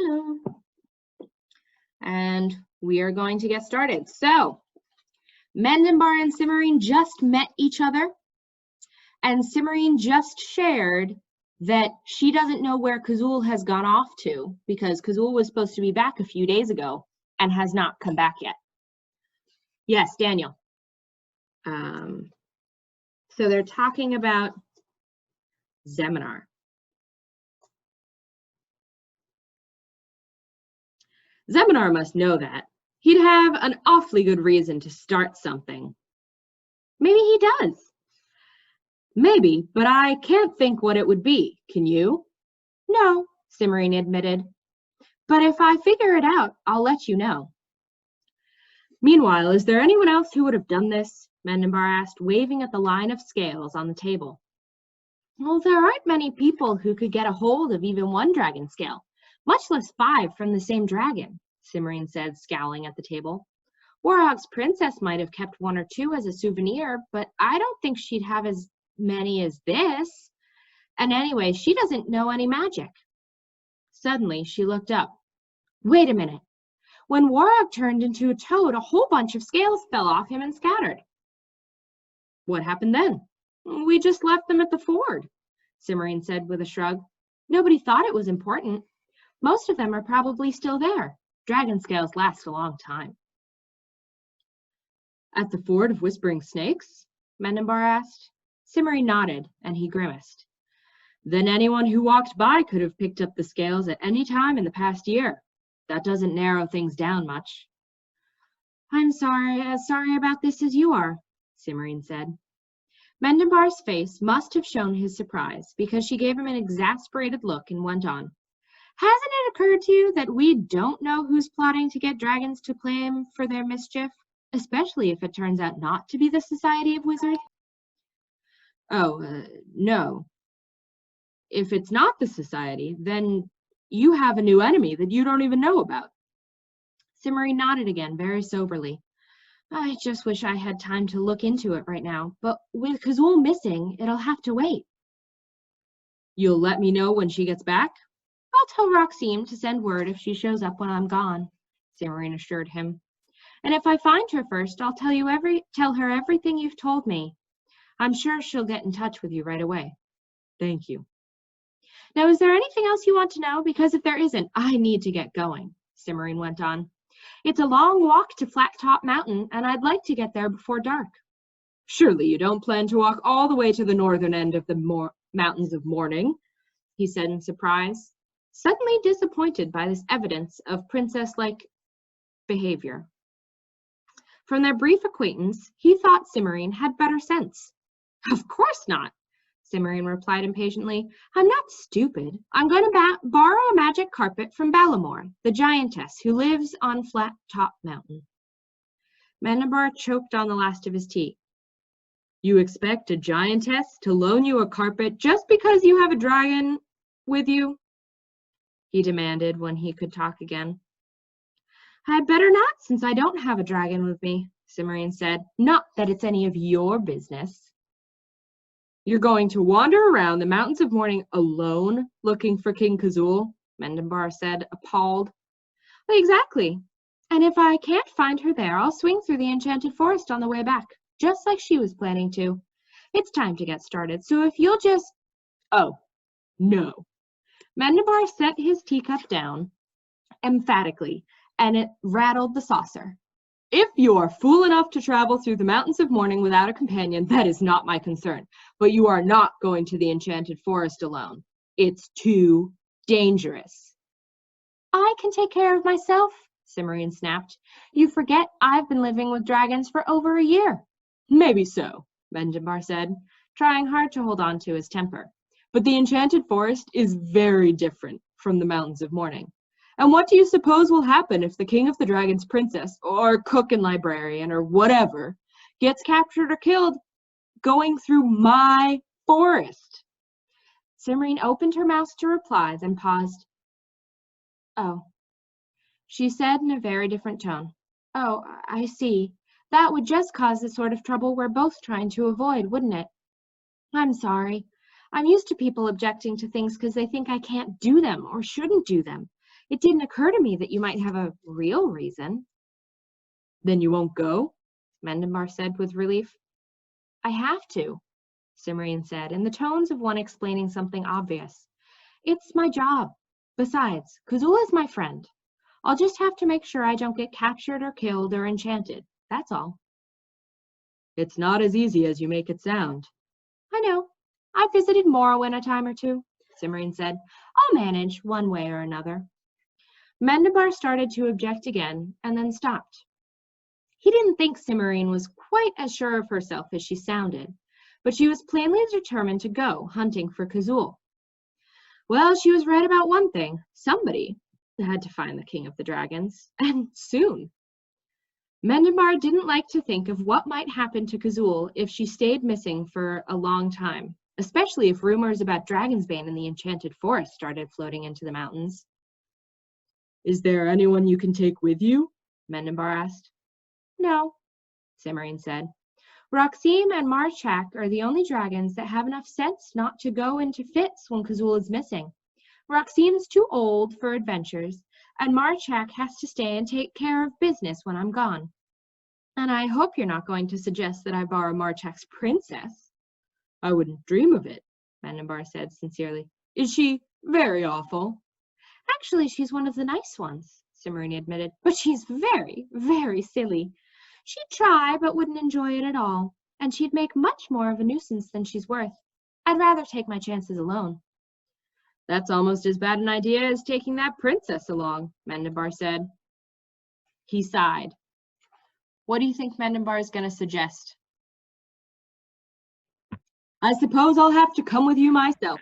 Hello. And we are going to get started. So, Mendenbar and Cimorene just met each other, and Cimorene just shared that she doesn't know where Kazul has gone off to because Kazul was supposed to be back a few days ago and has not come back yet. Yes, Daniel. So they're talking about Zeminar. Zeminar must know that. He'd have an awfully good reason to start something. Maybe he does. Maybe, but I can't think what it would be. Can you? No, Cimorene admitted. But if I figure it out, I'll let you know. Meanwhile, is there anyone else who would have done this? Mendenbar asked, waving at the line of scales on the table. Well, there aren't many people who could get a hold of even one dragon scale, much less 5 from the same dragon, Cimorene said, scowling at the table. Warhog's princess might have kept 1 or 2 as a souvenir, but I don't think she'd have as many as this. And anyway, she doesn't know any magic. Suddenly, she looked up. Wait a minute. When Warhog turned into a toad, a whole bunch of scales fell off him and scattered. What happened then? We just left them at the ford, Cimorene said with a shrug. Nobody thought it was important. Most of them are probably still there. Dragon scales last a long time. At the ford of Whispering Snakes? Mendenbar asked. Cimorene nodded, and he grimaced. Then anyone who walked by could have picked up the scales at any time in the past year. That doesn't narrow things down much. I'm as sorry about this as you are, Cimorene said. Mendenbar's face must have shown his surprise, because she gave him an exasperated look and went on. Hasn't it occurred to you that we don't know who's plotting to get dragons to blame for their mischief, especially if it turns out not to be the Society of Wizards? No. If it's not the Society, then you have a new enemy that you don't even know about. Cimorene nodded again, very soberly. I just wish I had time to look into it right now, but with Kazul missing, it'll have to wait. You'll let me know when she gets back? I'll tell Roxime to send word if she shows up when I'm gone, Cimorene assured him. And if I find her first, I'll tell her everything you've told me. I'm sure she'll get in touch with you right away. Thank you. Now, is there anything else you want to know? Because if there isn't, I need to get going, Cimorene went on. It's a long walk to Flattop Mountain, and I'd like to get there before dark. Surely you don't plan to walk all the way to the northern end of the Mountains of Mourning, he said in surprise, suddenly disappointed by this evidence of princess-like behavior. From their brief acquaintance, he thought Cimorene had better sense. Of course not, Cimorene replied impatiently. I'm not stupid. I'm going to borrow a magic carpet from Balamor, the giantess who lives on Flattop Mountain. Mendenbar choked on the last of his tea. You expect a giantess to loan you a carpet just because you have a dragon with you? He demanded when he could talk again. I'd better not, since I don't have a dragon with me, Cimorene said. Not that it's any of your business. You're going to wander around the Mountains of Mourning alone, looking for King Kazul? Mendenbar said, appalled. Exactly. And if I can't find her there, I'll swing through the Enchanted Forest on the way back, just like she was planning to. It's time to get started, so if you'll just... Oh, no. Mendenbar set his teacup down emphatically, and it rattled the saucer. If you are fool enough to travel through the Mountains of Mourning without a companion, that is not my concern. But you are not going to the Enchanted Forest alone. It's too dangerous. I can take care of myself, Cimorene snapped. You forget I've been living with dragons for over a year. Maybe so, Mendenbar said, trying hard to hold on to his temper. But the Enchanted Forest is very different from the Mountains of Mourning. And what do you suppose will happen if the King of the Dragon's princess, or cook and librarian, or whatever, gets captured or killed going through my forest? Cimorene opened her mouth to reply, then paused. Oh, she said in a very different tone. Oh, I see. That would just cause the sort of trouble we're both trying to avoid, wouldn't it? I'm sorry. I'm used to people objecting to things because they think I can't do them or shouldn't do them. It didn't occur to me that you might have a real reason. Then you won't go? Mendenbar said with relief. I have to, Cimorene said, in the tones of one explaining something obvious. It's my job. Besides, Kazula is my friend. I'll just have to make sure I don't get captured or killed or enchanted. That's all. It's not as easy as you make it sound. I know. I've visited Morrowind a time or two, Cimorene said. I'll manage one way or another. Mendenbar started to object again and then stopped. He didn't think Cimorene was quite as sure of herself as she sounded, but she was plainly determined to go hunting for Kazul. Well, she was right about one thing. Somebody had to find the King of the Dragons, and soon. Mendenbar didn't like to think of what might happen to Kazul if she stayed missing for a long time, especially if rumors about Dragonsbane and the Enchanted Forest started floating into the mountains. Is there anyone you can take with you? Mendenbar asked. No, Cimorene said. Roxime and Marchak are the only dragons that have enough sense not to go into fits when Kazul is missing. Roxime's too old for adventures, and Marchak has to stay and take care of business when I'm gone. And I hope you're not going to suggest that I borrow Marchak's princess. I wouldn't dream of it, Mendenbar said sincerely. Is she very awful? Actually, she's one of the nice ones, Cimorene admitted, but she's very, very silly. She'd try, but wouldn't enjoy it at all, and she'd make much more of a nuisance than she's worth. I'd rather take my chances alone. That's almost as bad an idea as taking that princess along, Mendenbar said. He sighed. What do you think Mendenbar is going to suggest? I suppose I'll have to come with you myself,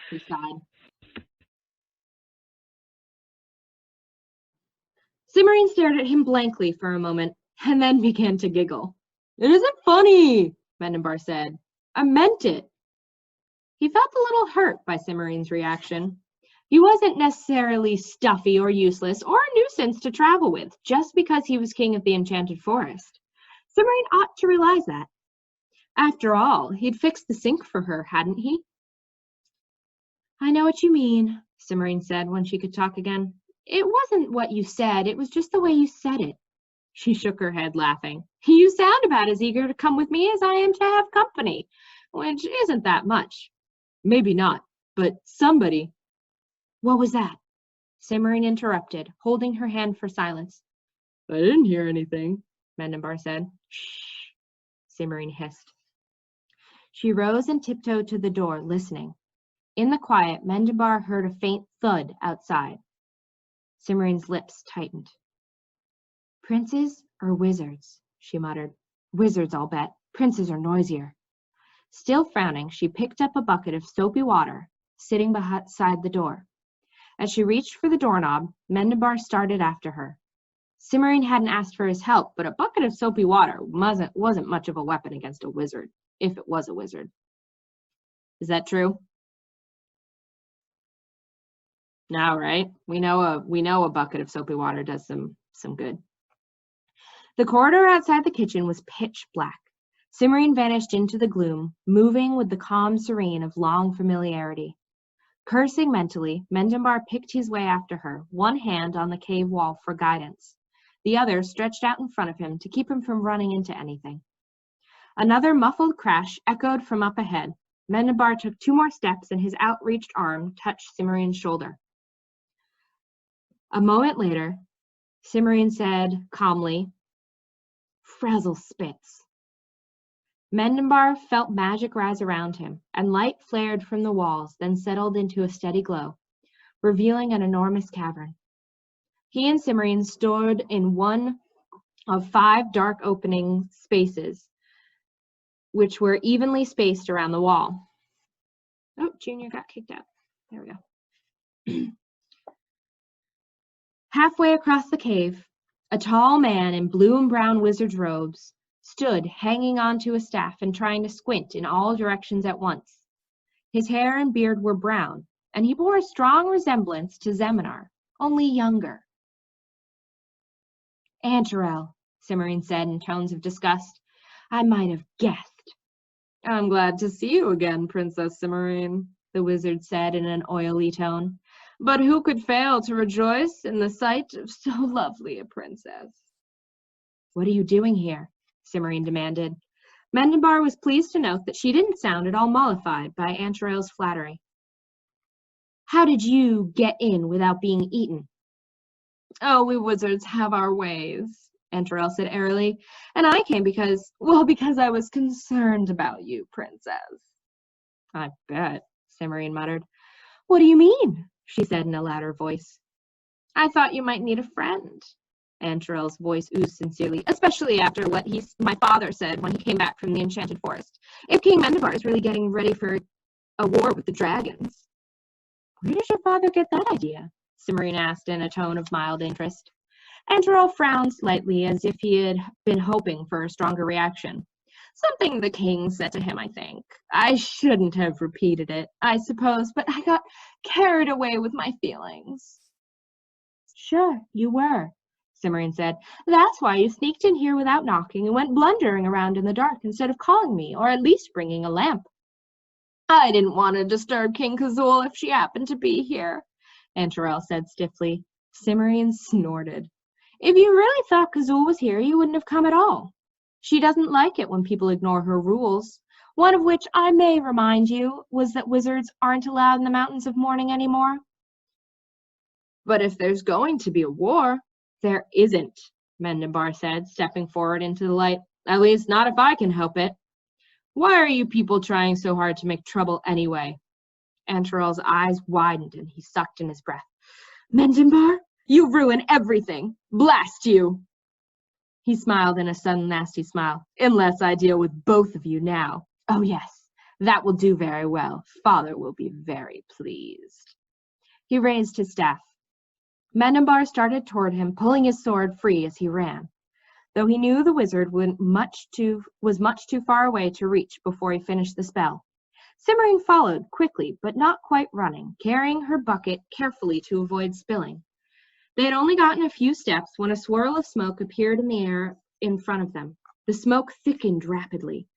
he sighed. Cimorene stared at him blankly for a moment, and then began to giggle. It isn't funny, Mendenbar said. I meant it. He felt a little hurt by Cimorene's reaction. He wasn't necessarily stuffy or useless or a nuisance to travel with just because he was king of the Enchanted Forest. Cimorene ought to realize that. After all, he'd fixed the sink for her, hadn't he? I know what you mean, Cimorene said when she could talk again. It wasn't what you said, it was just the way you said it. She shook her head, laughing. You sound about as eager to come with me as I am to have company, which isn't that much. Maybe not, but somebody. What was that? Cimorene interrupted, holding her hand for silence. I didn't hear anything, Mendenbar said. Shh, Cimorene hissed. She rose and tiptoed to the door, listening. In the quiet, Mendenbar heard a faint thud outside. Cimorene's lips tightened. Princes or wizards, she muttered. Wizards, I'll bet. Princes are noisier. Still frowning, she picked up a bucket of soapy water, sitting beside the door. As she reached for the doorknob, Mendenbar started after her. Cimorene hadn't asked for his help, but a bucket of soapy water wasn't much of a weapon against a wizard, if it was a wizard. Is that true? No, right? We know a bucket of soapy water does some good. The corridor outside the kitchen was pitch black. Cimorene vanished into the gloom, moving with the calm serene of long familiarity. Cursing mentally, Mendenbar picked his way after her, one hand on the cave wall for guidance, the other stretched out in front of him to keep him from running into anything. Another muffled crash echoed from up ahead. Mendenbar took 2 more steps and his outreached arm touched Cimorene's shoulder. A moment later, Cimorene said calmly, Frazzle spits. Mendenbar felt magic rise around him, and light flared from the walls, then settled into a steady glow, revealing an enormous cavern. He and Cimorene stood in one of 5 dark opening spaces, which were evenly spaced around the wall. Oh, Junior got kicked out. There we go. Halfway across the cave, a tall man in blue and brown wizard's robes stood hanging onto a staff and trying to squint in all directions at once. His hair and beard were brown, and he bore a strong resemblance to Zeminar, only younger. Antarel, Cimorene said in tones of disgust. I might have guessed. I'm glad to see you again, Princess Cimorene, the wizard said in an oily tone. But who could fail to rejoice in the sight of so lovely a princess? What are you doing here? Cimorene demanded. Mendenbar was pleased to note that she didn't sound at all mollified by Aunt Jorel's flattery. How did you get in without being eaten? Oh, we wizards have our ways, Aunt Jorel said airily, and I came because I was concerned about you, princess. I bet, Cimorene muttered. What do you mean? She said in a louder voice. I thought you might need a friend. Aunt Jorel's voice oozed sincerely, especially after what my father said when he came back from the enchanted forest. If King Mendenbar is really getting ready for a war with the dragons. Where did your father get that idea? Cimorene asked in a tone of mild interest. Aunt Jorel frowned slightly as if he had been hoping for a stronger reaction. Something the king said to him, I think. I shouldn't have repeated it, I suppose, but I got carried away with my feelings. Sure, you were, Cimorene said. That's why you sneaked in here without knocking and went blundering around in the dark instead of calling me, or at least bringing a lamp. I didn't want to disturb King Kazul if she happened to be here, Aunt Jorel said stiffly. Cimorene snorted. If you really thought Kazul was here, you wouldn't have come at all. She doesn't like it when people ignore her rules, one of which, I may remind you, was that wizards aren't allowed in the Mountains of Mourning anymore. But if there's going to be a war, there isn't, Mendenbar said, stepping forward into the light. At least not if I can help it. Why are you people trying so hard to make trouble anyway? Aunt Jorel's eyes widened and he sucked in his breath. Mendenbar, you ruin everything. Blast you! He smiled in a sudden nasty smile. Unless I deal with both of you now. Oh yes, that will do very well. Father will be very pleased. He raised his staff. Mendenbar started toward him, pulling his sword free as he ran, though he knew the wizard was much too far away to reach before he finished the spell. Cimorene followed, quickly, but not quite running, carrying her bucket carefully to avoid spilling. They had only gotten a few steps when a swirl of smoke appeared in the air in front of them. The smoke thickened rapidly,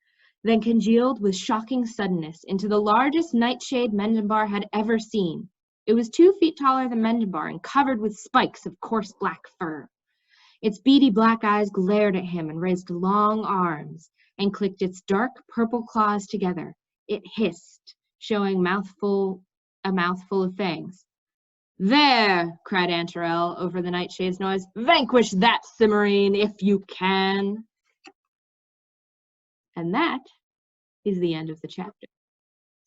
then congealed with shocking suddenness into the largest nightshade Mendenbar had ever seen. It was 2 feet taller than Mendenbar and covered with spikes of coarse black fur. Its beady black eyes glared at him and raised long arms and clicked its dark purple claws together. It hissed, showing a mouthful of fangs. There, cried Aunt Jorel over the nightshade's noise. Vanquish that, Cimorene, if you can. And that is the end of the chapter.